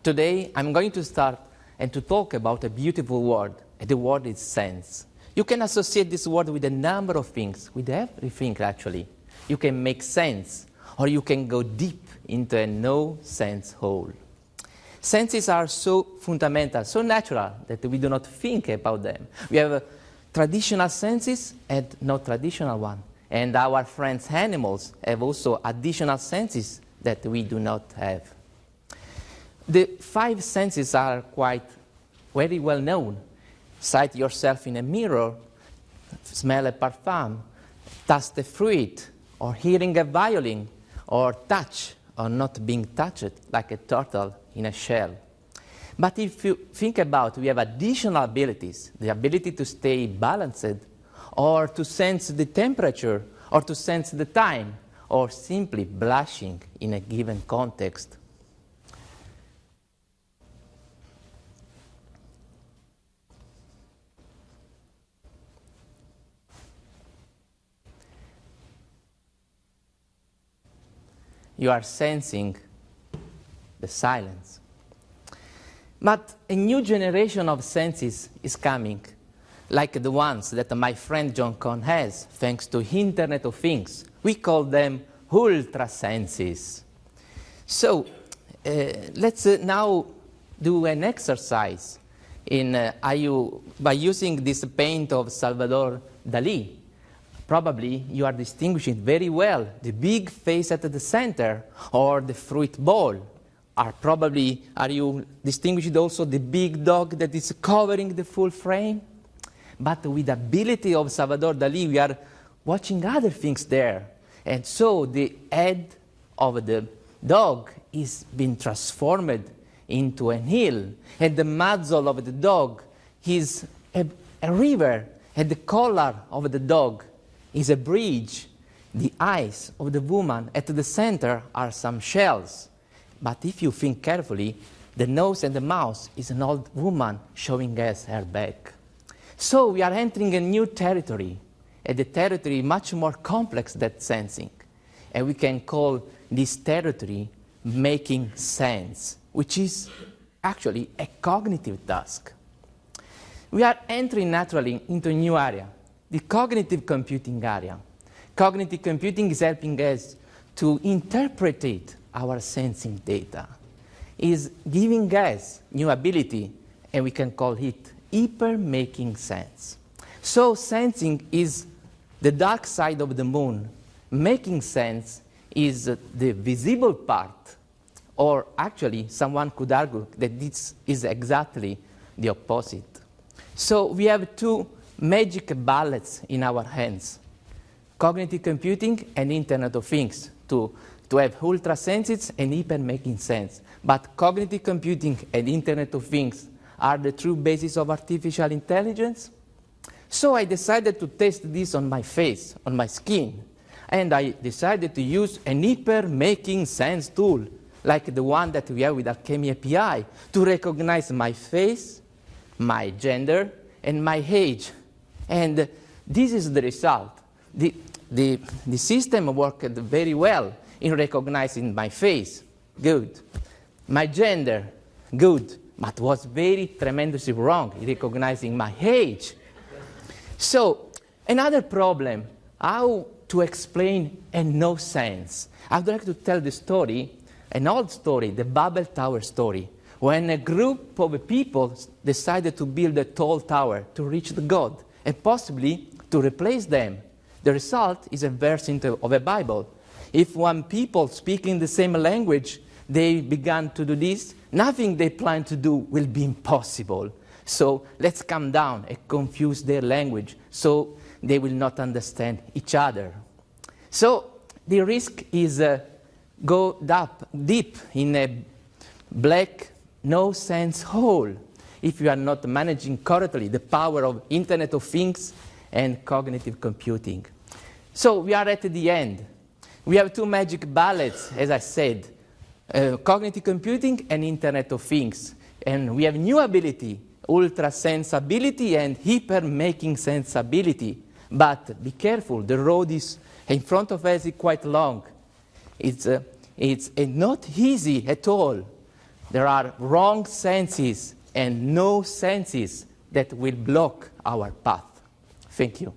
Today, I'm going to start and to talk about a beautiful word, and the word is sense. You can associate this word with a number of things, with everything actually. You can make sense, or you can go deep into a no-sense hole. Senses are so fundamental, so natural, that we do not think about them. We have traditional senses and not traditional ones. And our friends animals have also additional senses that we do not have. The 5 senses are quite very well known. Sight yourself in a mirror, smell a perfume, taste a fruit, or hearing a violin, or touch, or not being touched like a turtle in a shell. But if you think about, we have additional abilities, the ability to stay balanced, or to sense the temperature, or to sense the time, or simply blushing in a given context. You are sensing the silence. But a new generation of senses is coming, like the ones that my friend John Cohn has, thanks to Internet of Things. We call them ultra senses. So let's now do an exercise by using this paint of Salvador Dali. Probably you are distinguishing very well the big face at the center or the fruit bowl. Are you distinguishing also the big dog that is covering the full frame? But with the ability of Salvador Dali, we are watching other things there. And so the head of the dog is being transformed into a hill. And the muzzle of the dog is a river. And the collar of the dog is a bridge. The eyes of the woman at the center are some shells. But if you think carefully, the nose and the mouth is an old woman showing us her back. So we are entering a new territory, and the territory much more complex than sensing. And we can call this territory making sense, which is actually a cognitive task. We are entering naturally into a new area, the cognitive computing area. Cognitive computing is helping us to interpret our sensing data, is giving us new ability, and we can call it hyper-making sense. So sensing is the dark side of the moon. Making sense is the visible part, or actually someone could argue that this is exactly the opposite. So we have 2 magic bullets in our hands, cognitive computing and Internet of Things, to have ultra senses and hyper-making sense. But cognitive computing and Internet of Things are the true basis of artificial intelligence. So I decided to test this on my face, on my skin. And I decided to use an hyper-making sense tool, like the one that we have with Alchemy API, to recognize my face, my gender, and my age. And this is the result. The system worked very well in recognizing my face, good. My gender, good, but was very tremendously wrong in recognizing my age. So, another problem, how to explain a no sense. I would like to tell the story, an old story, the Babel Tower story, when a group of people decided to build a tall tower to reach the God, and possibly to replace them. The result is a verse of a Bible. If one people speaking the same language, they began to do this, nothing they plan to do will be impossible. So let's come down and confuse their language so they will not understand each other. So the risk is go deep in a black, no-sense hole if you are not managing correctly the power of Internet of Things and cognitive computing. So we are at the end. We have 2 magic bullets, as I said, cognitive computing and Internet of Things. And we have new ability, ultra sense ability and hyper-making sense ability. But be careful, the road is in front of us is quite long. It's not easy at all. There are wrong senses and no senses that will block our path. Thank you.